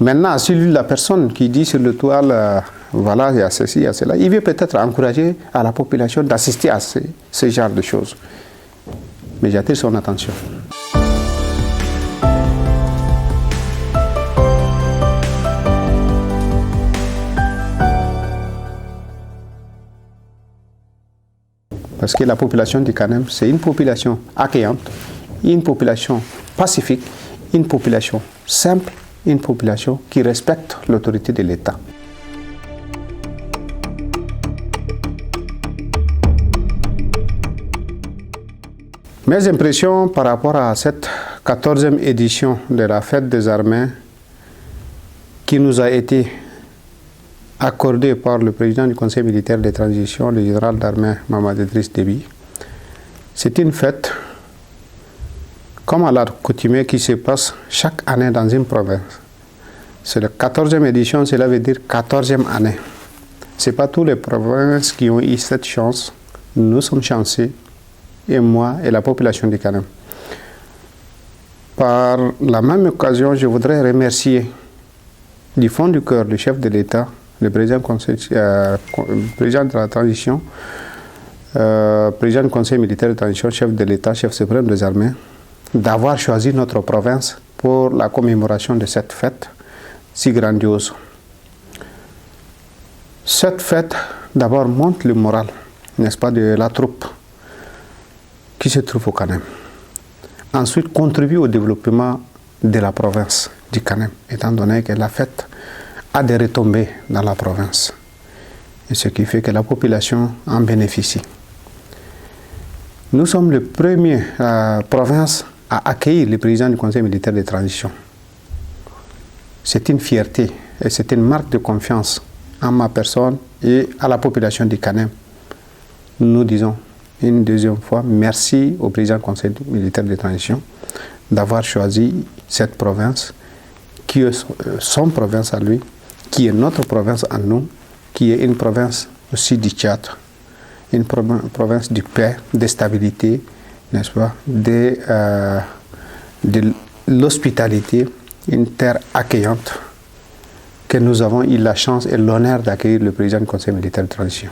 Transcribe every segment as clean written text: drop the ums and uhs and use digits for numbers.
Maintenant, si la personne qui dit sur le toile, voilà, il y a ceci, il y a cela, il veut peut-être encourager à la population d'assister à ce genre de choses. Mais j'attire son attention. Parce que la population du Kanem, c'est une population accueillante, une population pacifique, une population simple, une population qui respecte l'autorité de l'État. Mes impressions par rapport à cette 14e édition de la Fête des Armées qui nous a été accordée par le président du Conseil militaire de transition, le général d'armée Mamadou Idriss Déby, c'est une fête comme à l'accoutumée qui se passe chaque année dans une province. C'est la 14e édition, cela veut dire 14e année. Ce n'est pas toutes les provinces qui ont eu cette chance. Nous sommes chanceux, et moi et la population du Kanem. Par la même occasion, je voudrais remercier du fond du cœur le chef de l'État, le président de la transition, président du Conseil militaire de transition, chef de l'État, chef suprême des armées, d'avoir choisi notre province pour la commémoration de cette fête si grandiose. Cette fête, d'abord, montre le moral, n'est-ce pas, de la troupe qui se trouve au Kanem. Ensuite, contribue au développement de la province du Kanem, étant donné que la fête a des retombées dans la province. Et ce qui fait que la population en bénéficie. Nous sommes la première province à accueillir le président du Conseil militaire de transition. C'est une fierté et c'est une marque de confiance en ma personne et à la population du Kanem. Nous disons une deuxième fois merci au président du Conseil militaire de transition d'avoir choisi cette province qui est son province à lui, qui est notre province à nous, qui est une province aussi du Tchad, une province de paix, de stabilité, n'est-ce pas, de l'hospitalité, une terre accueillante que nous avons eu la chance et l'honneur d'accueillir le président du Conseil militaire de transition.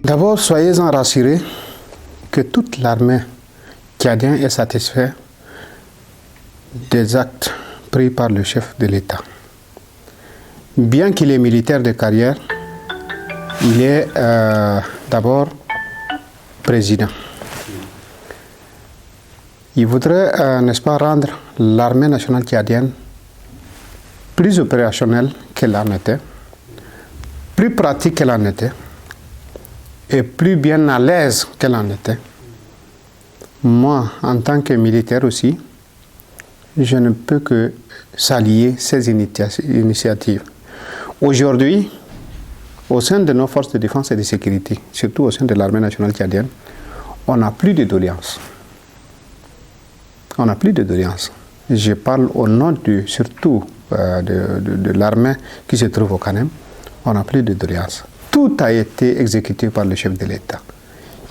D'abord, soyez-en rassurés que toute l'armée tchadienne est satisfaite des actes pris par le chef de l'État. Bien qu'il est militaire de carrière, il est d'abord président. Il voudrait, n'est-ce pas, rendre l'armée nationale tchadienne plus opérationnelle qu'elle en était, plus pratique qu'elle en était, et plus bien à l'aise qu'elle en était. Moi, en tant que militaire aussi, je ne peux que saluer ces initiatives. Aujourd'hui, au sein de nos forces de défense et de sécurité, surtout au sein de l'armée nationale tchadienne, on n'a plus de doléances. On n'a plus de doléances. Je parle au nom surtout de l'armée qui se trouve au Kanem. On n'a plus de doléances. Tout a été exécuté par le chef de l'État.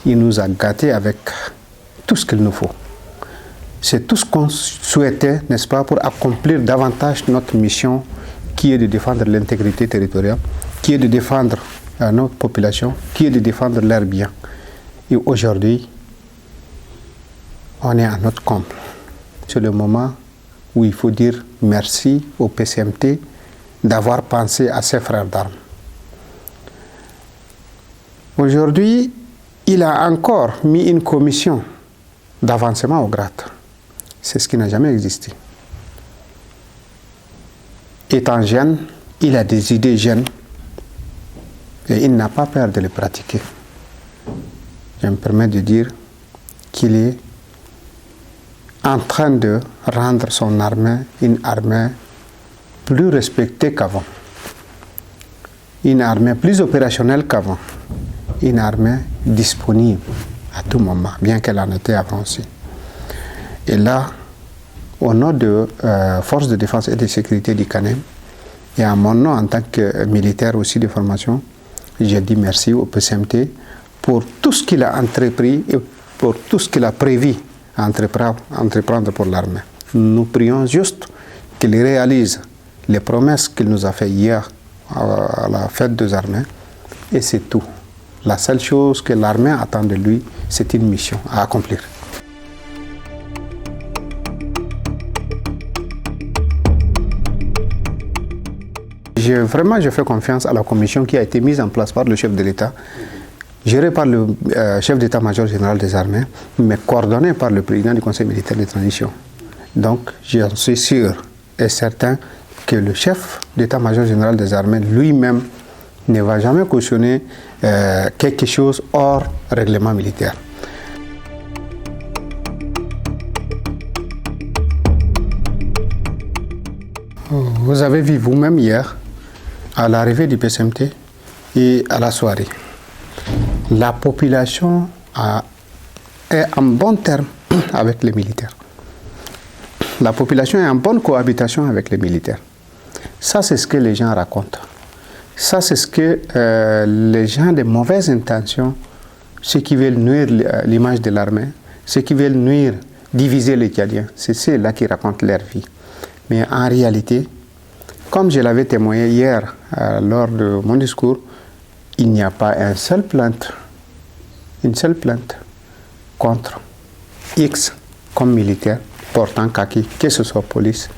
Il nous a gâtés avec tout ce qu'il nous faut. C'est tout ce qu'on souhaitait, n'est-ce pas, pour accomplir davantage notre mission qui est de défendre l'intégrité territoriale, qui est de défendre notre population, qui est de défendre leurs biens. Et aujourd'hui, on est à notre comble. C'est le moment où il faut dire merci au PCMT d'avoir pensé à ses frères d'armes. Aujourd'hui, il a encore mis une commission d'avancement au grade. C'est ce qui n'a jamais existé. Étant jeune, il a des idées jeunes et il n'a pas peur de les pratiquer. Je me permets de dire qu'il est en train de rendre son armée une armée plus respectée qu'avant, une armée plus opérationnelle qu'avant, une armée disponible à tout moment, bien qu'elle en était avant aussi. Et là, au nom de Forces de défense et de sécurité du Kanem, et à mon nom en tant que militaire aussi de formation, j'ai dit merci au PCMT pour tout ce qu'il a entrepris et pour tout ce qu'il a prévu à entreprendre pour l'armée. Nous prions juste qu'il réalise les promesses qu'il nous a faites hier à la fête des armées, et c'est tout. La seule chose que l'armée attend de lui, c'est une mission à accomplir. Je fais confiance à la commission qui a été mise en place par le chef de l'État, gérée par le chef d'état-major général des armées, mais coordonnée par le président du Conseil militaire de transition. Donc, j'en suis sûr et certain que le chef d'état-major général des armées lui-même ne va jamais cautionner quelque chose hors règlement militaire. Vous avez vu vous-même hier, à l'arrivée du PCMT et à la soirée, la population est en bon terme avec les militaires. La population est en bonne cohabitation avec les militaires. Ça, c'est ce que les gens racontent. Ça, c'est ce que les gens de mauvaises intentions, ceux qui veulent nuire l'image de l'armée, ceux qui veulent nuire, diviser les Tchadiens, c'est ceux-là qui racontent leur vie. Mais en réalité, comme je l'avais témoigné hier lors de mon discours, il n'y a pas une seule plainte contre X comme militaire portant kaki, que ce soit police,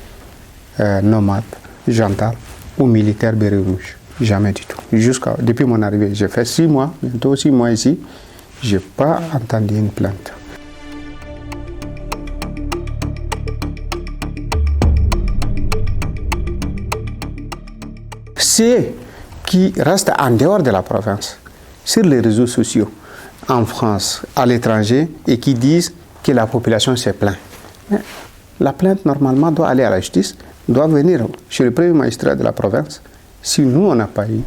nomade, gendarme ou militaire béret rouge. Jamais du tout. Depuis mon arrivée, j'ai fait 6 mois, bientôt 6 mois ici, je n'ai pas entendu une plainte. Ceux qui restent en dehors de la province, sur les réseaux sociaux, en France, à l'étranger, et qui disent que la population s'est plainte. Mais la plainte, normalement, doit aller à la justice, doit venir chez le premier magistrat de la province. Si nous, on n'a pas eu,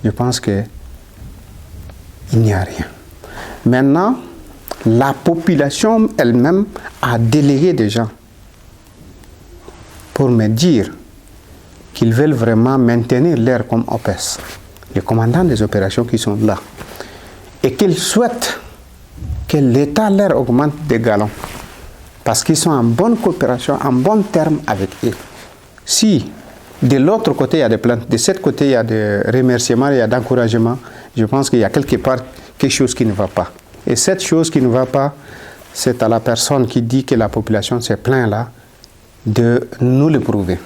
je pense qu'il n'y a rien. Maintenant, la population elle-même a délégué des gens pour me dire qu'ils veulent vraiment maintenir l'air comme OPES, les commandants des opérations qui sont là, et qu'ils souhaitent que l'État leur augmente des galons, parce qu'ils sont en bonne coopération, en bon terme avec eux. Si de l'autre côté il y a des plaintes, de cet côté il y a des remerciements, il y a d'encouragements, je pense qu'il y a quelque part quelque chose qui ne va pas. Et cette chose qui ne va pas, c'est à la personne qui dit que la population s'est plainte là, de nous le prouver.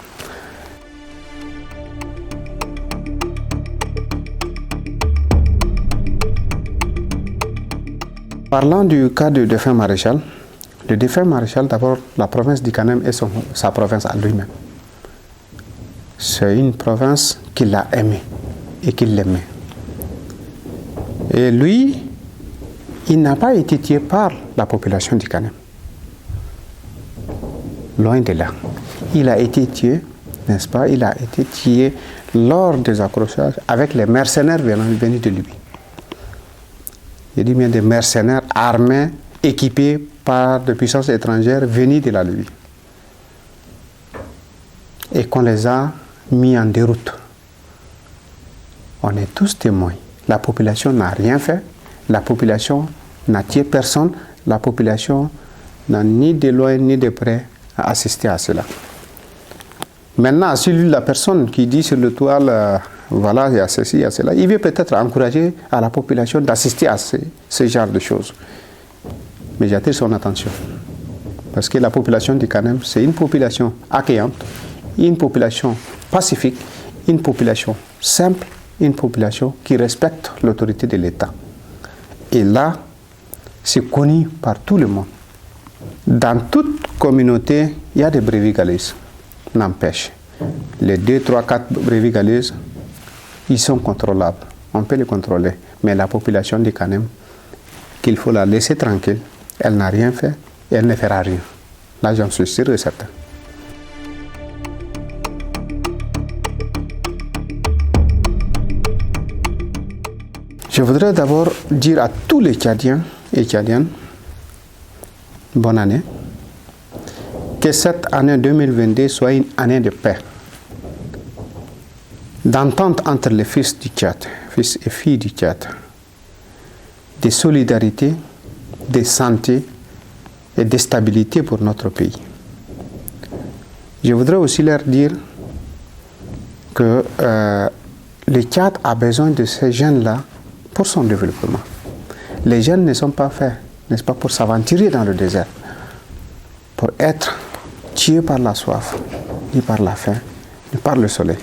Parlant du cas du défunt maréchal, le défunt maréchal, d'abord, la province du Kanem est sa province à lui-même. C'est une province qu'il a aimée et qu'il l'aimait. Et lui, il n'a pas été tué par la population du Kanem. Loin de là. Il a été tué, n'est-ce pas? Il a été tué lors des accrochages avec les mercenaires venus de Libye. Je dis bien des mercenaires armés, équipés par des puissances étrangères venues de la Libye. Et qu'on les a mis en déroute. On est tous témoins. La population n'a rien fait. La population n'a tué personne. La population n'a ni de loin ni de près assisté à cela. Maintenant, si la personne qui dit sur le toit, voilà, il y a ceci, il y a cela, il veut peut-être encourager à la population d'assister à ce genre de choses. Mais j'attire son attention. Parce que la population du Kanem, c'est une population accueillante, une population pacifique, une population simple, une population qui respecte l'autorité de l'État. Et là, c'est connu par tout le monde. Dans toute communauté, il y a des brebis galeuses. N'empêche, les 2, 3, 4 brebis galeuses, ils sont contrôlables. On peut les contrôler. Mais la population du Kanem, qu'il faut la laisser tranquille, elle n'a rien fait et elle ne fera rien. Là, j'en suis sûr et certain. Je voudrais d'abord dire à tous les Tchadiens et Tchadiennes, bonne année, que cette année 2022 soit une année de paix, d'entente entre les fils du Tchad, fils et filles du Tchad, de solidarité, de santé et de stabilité pour notre pays. Je voudrais aussi leur dire que le Tchad a besoin de ces jeunes-là pour son développement. Les jeunes ne sont pas faits, n'est-ce pas, pour s'aventurer dans le désert, pour être tués par la soif, ni par la faim, ni par le soleil.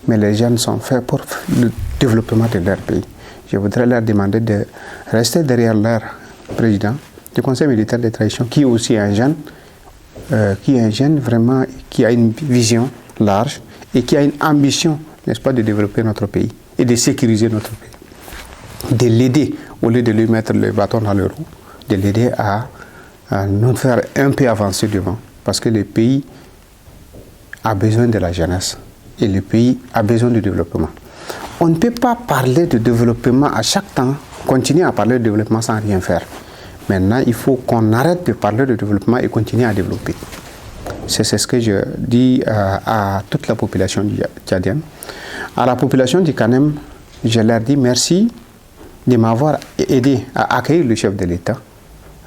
Mais les jeunes sont faits pour le développement de leur pays. Je voudrais leur demander de rester derrière leur président du Conseil militaire de transition, qui est aussi un jeune, vraiment, qui a une vision large et qui a une ambition, n'est-ce pas, de développer notre pays et de sécuriser notre pays. De l'aider, au lieu de lui mettre le bâton dans le roue, de l'aider à nous faire un peu avancer devant. Parce que le pays a besoin de la jeunesse et le pays a besoin de développement. On ne peut pas parler de développement à chaque temps, continuer à parler de développement sans rien faire. Maintenant, il faut qu'on arrête de parler de développement et continuer à développer. C'est ce que je dis à toute la population tchadienne. À la population du Kanem, je leur dis merci de m'avoir aidé à accueillir le chef de l'État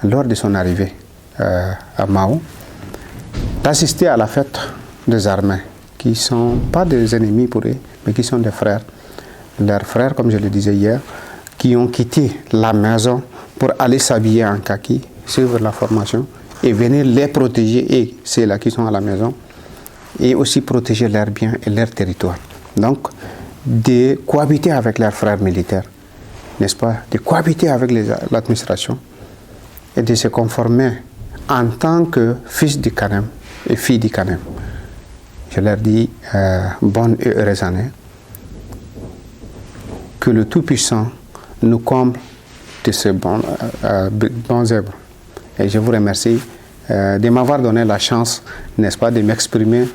lors de son arrivée à Mao, d'assister à la fête des armées, qui ne sont pas des ennemis pour eux, mais qui sont des frères. Leurs frères, comme je le disais hier, qui ont quitté la maison pour aller s'habiller en kaki, suivre la formation et venir les protéger, et ceux-là qui sont à la maison, et aussi protéger leurs biens et leur territoire. Donc, de cohabiter avec leurs frères militaires, n'est-ce pas, de cohabiter avec l'administration et de se conformer en tant que fils du Kanem et fille du Kanem. Je leur dis bonne et heureuse année. Que le Tout-Puissant nous comble de ces bons œuvres. Et je vous remercie de m'avoir donné la chance, n'est-ce pas, de m'exprimer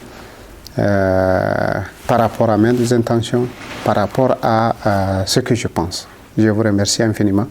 par rapport à mes intentions, par rapport à ce que je pense. Je vous remercie infiniment.